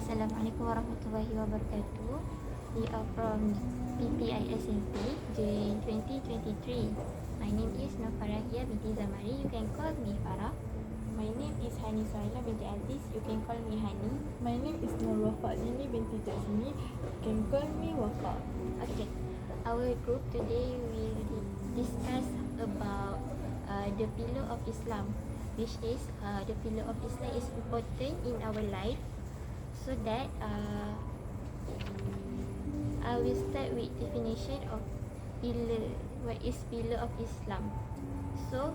Assalamualaikum warahmatullahi wabarakatuh. We are from Ppismp June 2023. My name is Nur Farahia binti Zamari. You can call me Farah. My name is Hani Suhaila binti Aziz. You can call me Hani. My name is Nur Wafa Dini binti Jazmi. You can call me Wafa. Okay. Our group today will discuss about the pillar of Islam, which is the pillar of Islam is important in our life. So that I will start with definition of pillar. What is pillar of Islam? So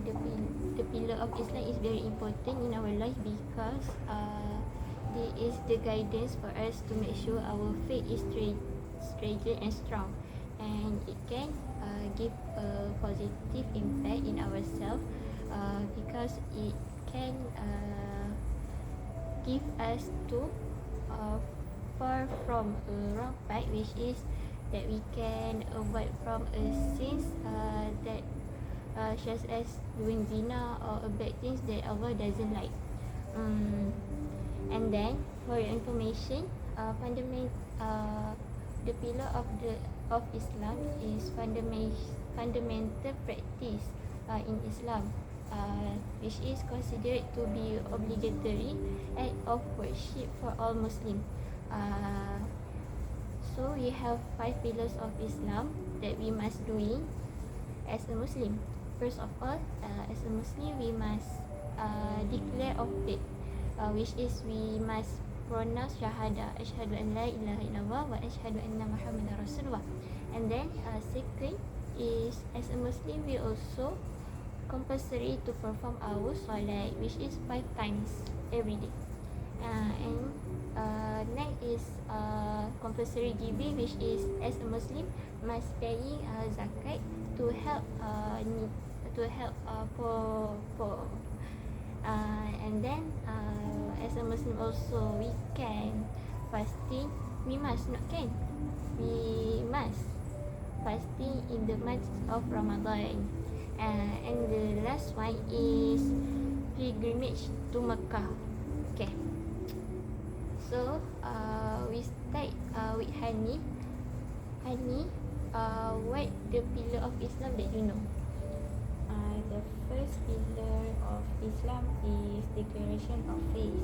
the pillar of Islam is very important in our life because it is the guidance for us to make sure our faith is straight and strong, and it can give a positive impact in ourselves because it can give us to far from a wrong path, which is that we can avoid from a sins that such as doing zina or bad things that Allah doesn't like. And then for your information, the pillar of Islam is fundamental practice in Islam, which is considered to be obligatory act of worship for all Muslims. So we have 5 pillars of Islam that we must doing as a Muslim. First of all, as a Muslim, we must declare of faith, which is we must pronounce Shahada, Ashhadu an la ilaha illallah wa ashhadu anna Muhammadar Rasulullah. And then second is, as a Muslim, we also compulsory to perform our salat, which is 5 times every day. And next is compulsory giving, which is as a Muslim must paying zakat to help poor. And then as a Muslim also we can fasting. We must fasting in the month of Ramadan. And the last one is pilgrimage to Mecca. Okay. So we start with Hani. What the pillar of Islam that you know? The first pillar of Islam is declaration of faith.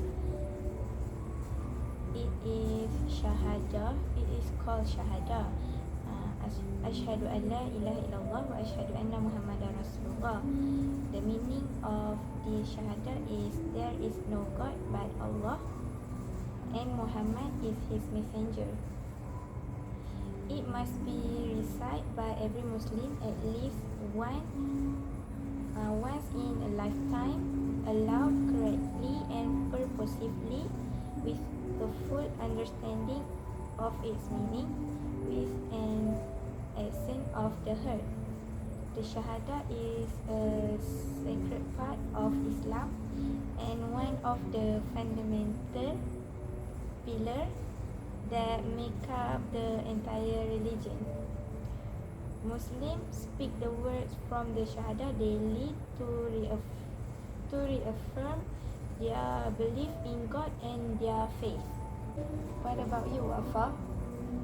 It is Shahada. It is called Shahada. Ashhadu an la ilaha illallah wa ashhadu anna Muhammadar Rasulullah. The meaning of the Shahada is there is no God but Allah, and Muhammad is his messenger. It must be recited by every Muslim at least once in a lifetime, aloud correctly and purposefully, with a full understanding of its meaning, with an accent of the heart. The Shahada is a sacred part of Islam and one of the fundamental pillars that make up the entire religion. Muslims speak the words from the Shahada daily to reaffirm their belief in God and their faith. What about you, Wafa?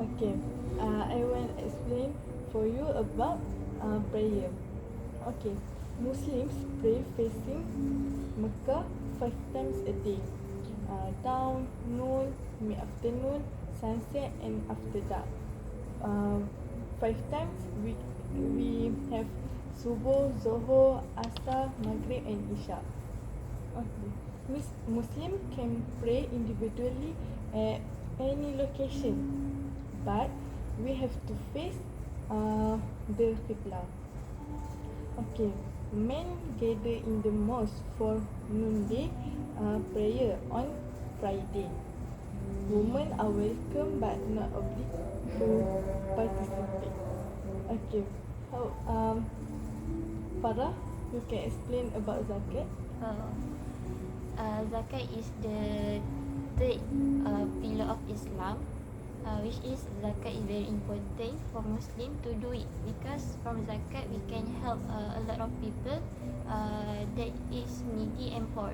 Okay, I will explain for you about prayer. Okay, Muslims pray facing Mecca 5 times a day. Dawn, noon, mid-afternoon, sunset and after dark. 5 times we have Subuh, Zohor, Asar, Maghrib and Isha. Okay. Muslim can pray individually at any location, but we have to face the Qibla. Okay. Men gather in the mosque for noonday prayer on Friday. Women are welcome but not obliged to participate. Okay. Farah, you can explain about zakat. Zakat is the third pillar of Islam, which is zakat is very important for Muslim to do it, because from zakat we can help a lot of people that is needy and poor.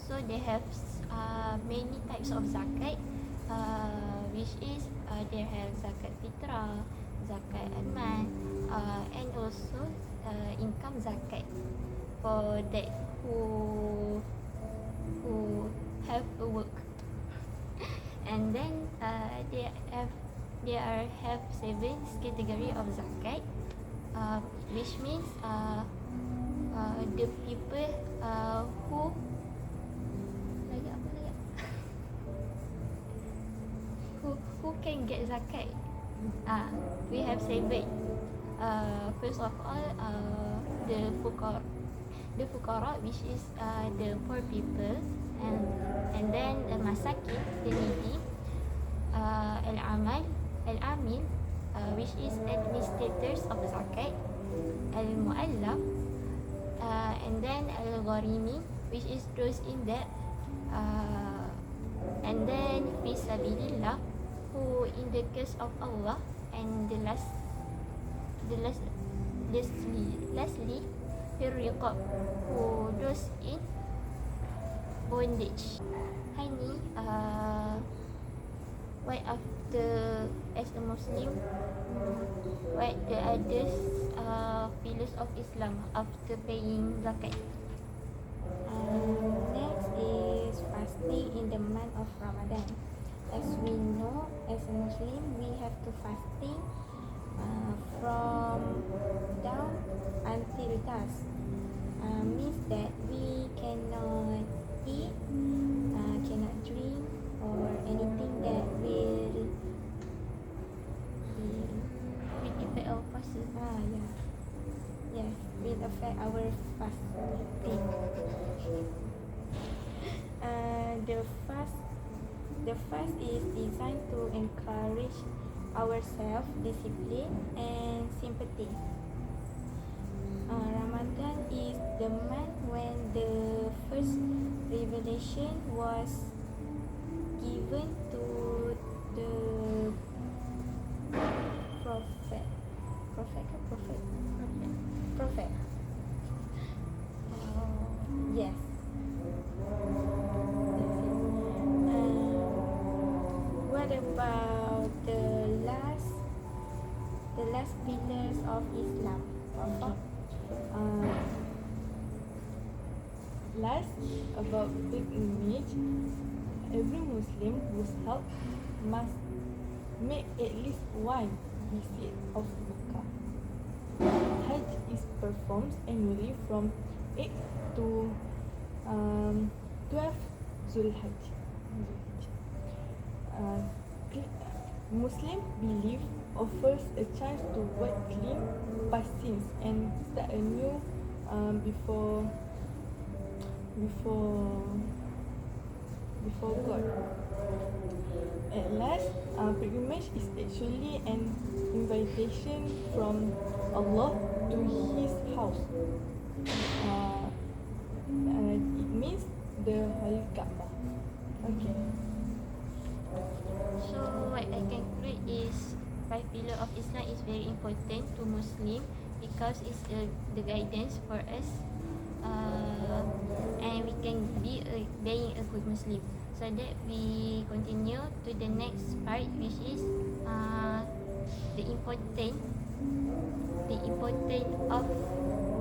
So they have many types types of zakat, which is they have zakat fitrah, zakat amal, and also income zakat for that who have a work. And then they have 7 category of zakat, which means the people who lagi apa lagi who can get zakat. We have 7. First of all, the fuqara, which is the poor people, and then the masakin, the needy, al-amil, which is administrators of zakat, al-mu'allaf, and then al-gharimi, which is those in debt, and then fi sabilillah, who in the case of Allah, and lastly fir riqab, who those in bondage. Hani, what after as a Muslim, what the others pillars of Islam after paying zakat? Next is fasting in the month of Ramadan. As we know, as a Muslim, we have to fasting from dawn until dusk. Means that we cannot eat, cannot drink, or anything that will Effect of puasa. yes, will affect our fasting. The fast is designed to encourage our self-discipline and sympathy. Ramadan is the month when the first revelation was given to the prophet. Yes. What about the last pillars of Islam? Last, about pilgrimage. Every Muslim who's help must make at least one visit of Mecca. Hajj is performed annually from 8 to 12 Zulhijj. Muslim belief offers a chance to wipe clean past sins and start anew before God. At last, pilgrimage is actually an invitation from Allah to His house. It means the Holy Kaabah. Okay. So what I can conclude is 5 pillar of Islam is very important to Muslim because it's the guidance for us, and we can be being a good Muslim. So that we continue to the next part, which is the important of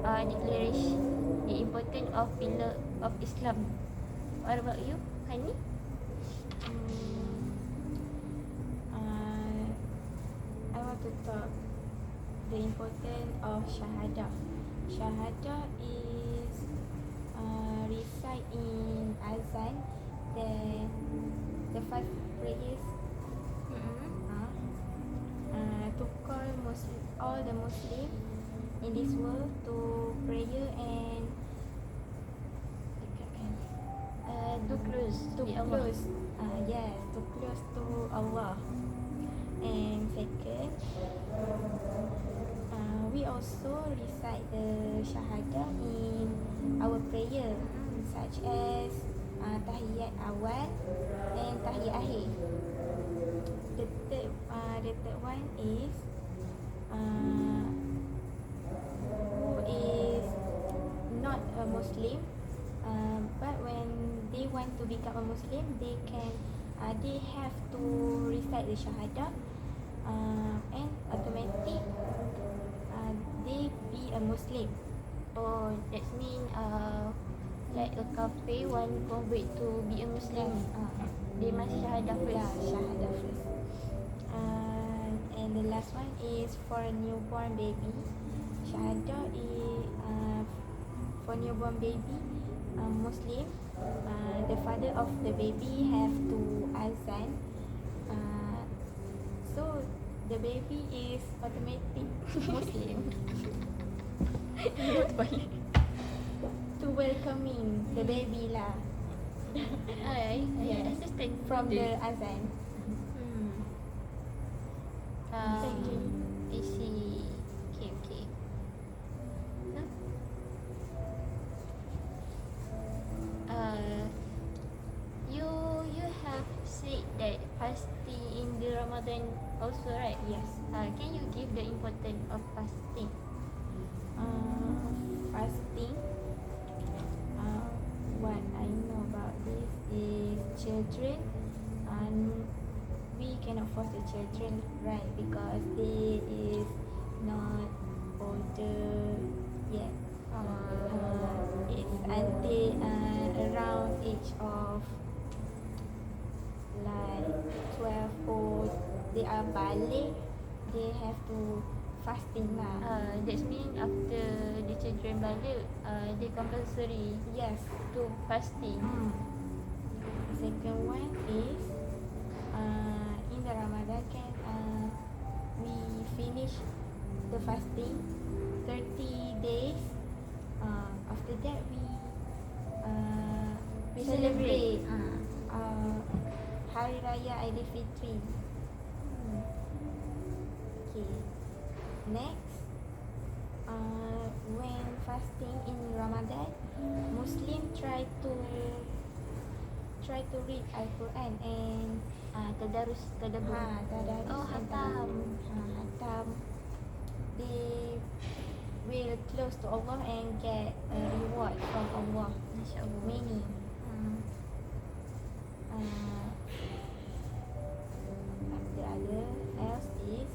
declaration, the important of pillar of Islam. What about you, Hani? I want to talk the importance of Shahadah. Shahadah is recite in Azan, the 5 prayers, to call all the Muslim in this world to prayer and To close to with Allah. close. Yes, to close to Allah. And second, we also recite the Shahadah in our prayer, such as tahiyat awal and tahiyat akhir. The third one is who is not a Muslim, but when they want to become a Muslim, they can they have to recite the Shahadah, and automatic they be a Muslim. Oh, that's mean like a kafir want convert to be a Muslim, they must syahadah first. Yeah, Shahadah first. And the last one is for a newborn baby. Shahadah is for newborn baby, Muslim. The father of the baby have to azan. So the baby is automatic Muslim to welcoming the baby lah. I Yes. understand From the azan. Thank you. I see. Okay. Huh? You have said that fasting in the Ramadan also, right? Yes. Can you give the importance of fasting? Fasting. What I know about this is children, and we cannot force the children, right? Because they is not older yet. It's until around age of like 12 or they are balik, they have to fasting lah. That means after the children balik, they compulsory Yes. to fasting. Second one is in the Ramadan can we finish the fasting 30 days. After that we celebrate Hari Raya Aidilfitri. Okay. Next, when fasting in Ramadan, Muslim try to read Al-Quran and Tadarus, tadabbur. tadarus Oh, and hatam. hatam. They will close to Allah and get a reward from Allah. Masya-Allah. Many. The other else is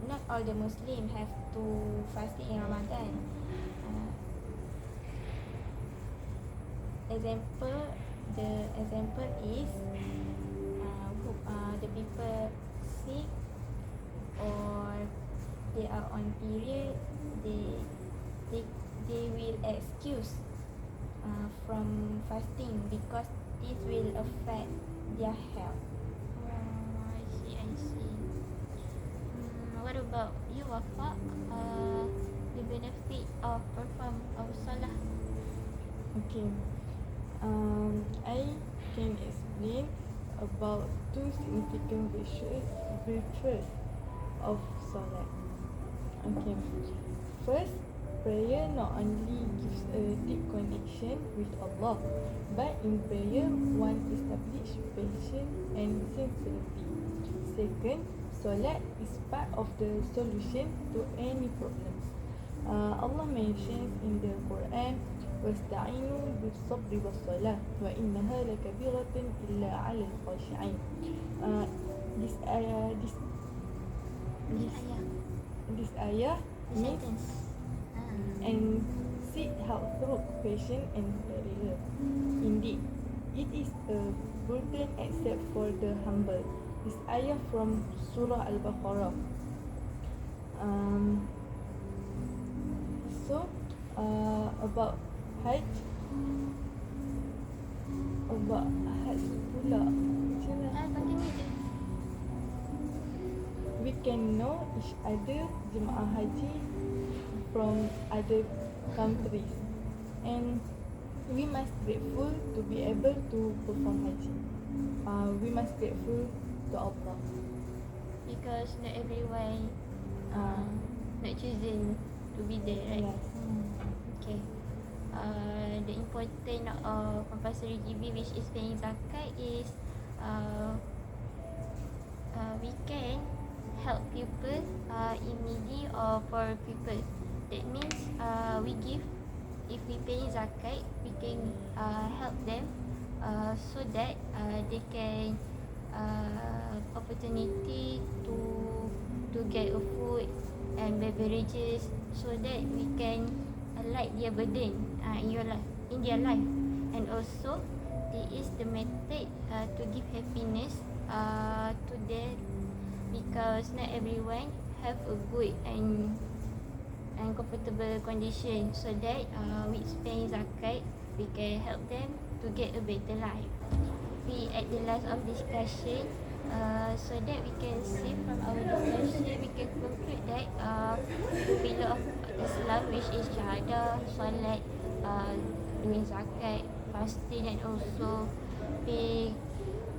not all the Muslim have to fasting in Ramadan. The example is the people sick or they are on period, they will excuse from fasting because this will affect their health. I see. What about you, Wafa? The benefit of perform our salah. Okay. I can explain about two significant virtues of Salat. Okay. First, prayer not only gives a deep connection with Allah, but in prayer one establishes patience and sincerity. Second, Salat is part of the solution to any problems. Allah mentions in the Quran, "Wasta'inu bis-sabri was-salah, wa innaha lakabiratun illa 'alal khashi'in." This ayah means Sentence. and seek help through patience and prayer. Indeed, it is a burden except for the humble. This ayah from Surah Al-Baqarah. About Hajj pula. Macam mana? Continue je. We can know each other jemaah haji from other countries, and we must grateful to be able to perform haji. We must grateful to Allah. Because not everyone not choosing to be there, right? Yes. Okay. The important of compulsory GB, which is paying zakat, is we can help people in needy or poor people. That means we give if we pay zakat, we can help them so that they can opportunity to get a food and beverages, so that we can light their burden in your life, in their life. And also it is the method to give happiness to them, because not everyone have a good and comfortable condition, so that with paying zakat we can help them to get a better life. We at the last of discussion, so that we can see from our discussion, we can conclude that the pillar of Islam, which is syahadah, solat, doing zakat, fasting, and also pay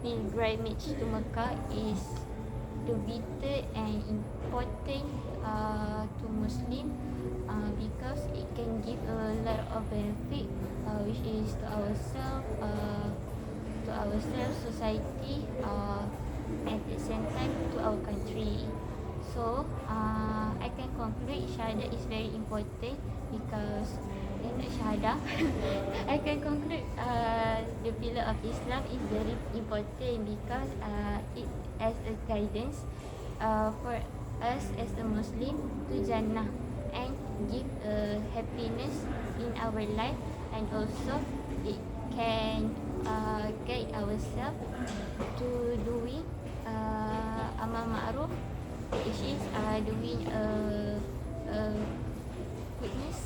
pilgrimage to Mecca, is the vital and important to Muslim, because it can give a lot of benefit, which is to ourselves, society, at the same time to our country. So I can conclude syahadah is very important, because syahadah I can conclude the pillar of Islam is very important, because it as a guidance for us as a Muslim to Jannah, and give happiness in our life, and also it can guide ourselves to doing amal ma'ruf, which is doing goodness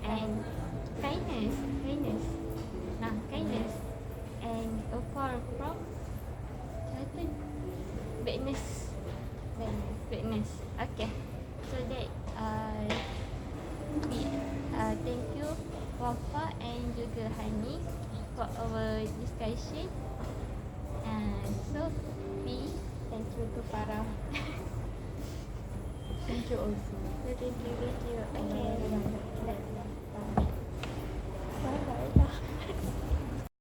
and kindness, kindness, and apart from badness. Okay, so that we thank you Wafa and juga Hani for our discussion. So we Thank you to Farah. Thank you also. thank you. Okay.